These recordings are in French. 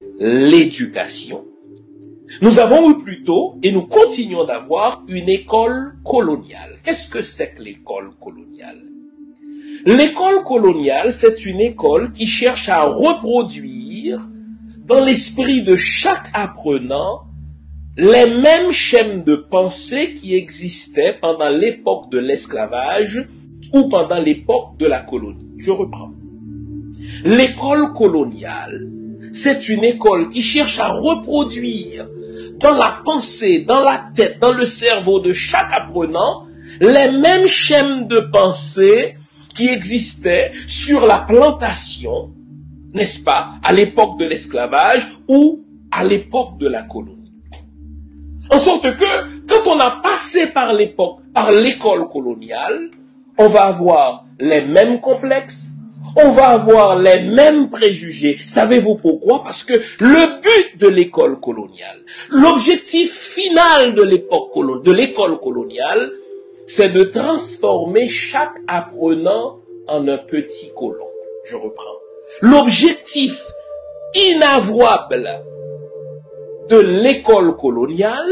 l'éducation. Nous avons eu plutôt, et nous continuons d'avoir, une école coloniale. Qu'est-ce que c'est que l'école coloniale? L'école coloniale, c'est une école qui cherche à reproduire dans l'esprit de chaque apprenant les mêmes schèmes de pensée qui existaient pendant l'époque de l'esclavage ou pendant l'époque de la colonie. Je reprends. L'école coloniale, c'est une école qui cherche à reproduire dans la pensée, dans la tête, dans le cerveau de chaque apprenant, les mêmes schèmes de pensée qui existaient sur la plantation, n'est-ce pas, à l'époque de l'esclavage ou à l'époque de la colonie. En sorte que, quand on a passé par l'école coloniale, on va avoir les mêmes complexes, on va avoir les mêmes préjugés. Savez-vous pourquoi? Parce que le but de l'école coloniale, l'objectif final de l'école coloniale, c'est de transformer chaque apprenant en un petit colon. Je reprends. L'objectif inavouable de l'école coloniale,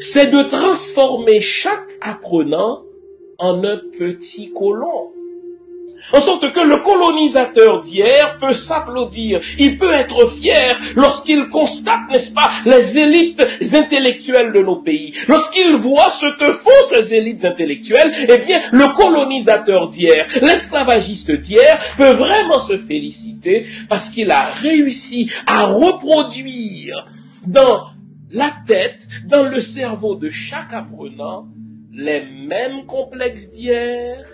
c'est de transformer chaque apprenant en un petit colon. En sorte que le colonisateur d'hier peut s'applaudir, il peut être fier lorsqu'il constate, n'est-ce pas, les élites intellectuelles de nos pays. Lorsqu'il voit ce que font ces élites intellectuelles, eh bien, le colonisateur d'hier, l'esclavagiste d'hier peut vraiment se féliciter parce qu'il a réussi à reproduire dans la tête, dans le cerveau de chaque apprenant, les mêmes complexes d'hier,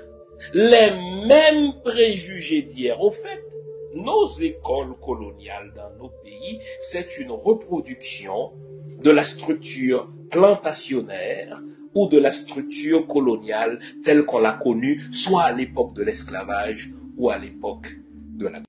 les mêmes préjugés d'hier. Au fait, nos écoles coloniales dans nos pays, c'est une reproduction de la structure plantationnaire ou de la structure coloniale telle qu'on l'a connue, soit à l'époque de l'esclavage ou à l'époque de la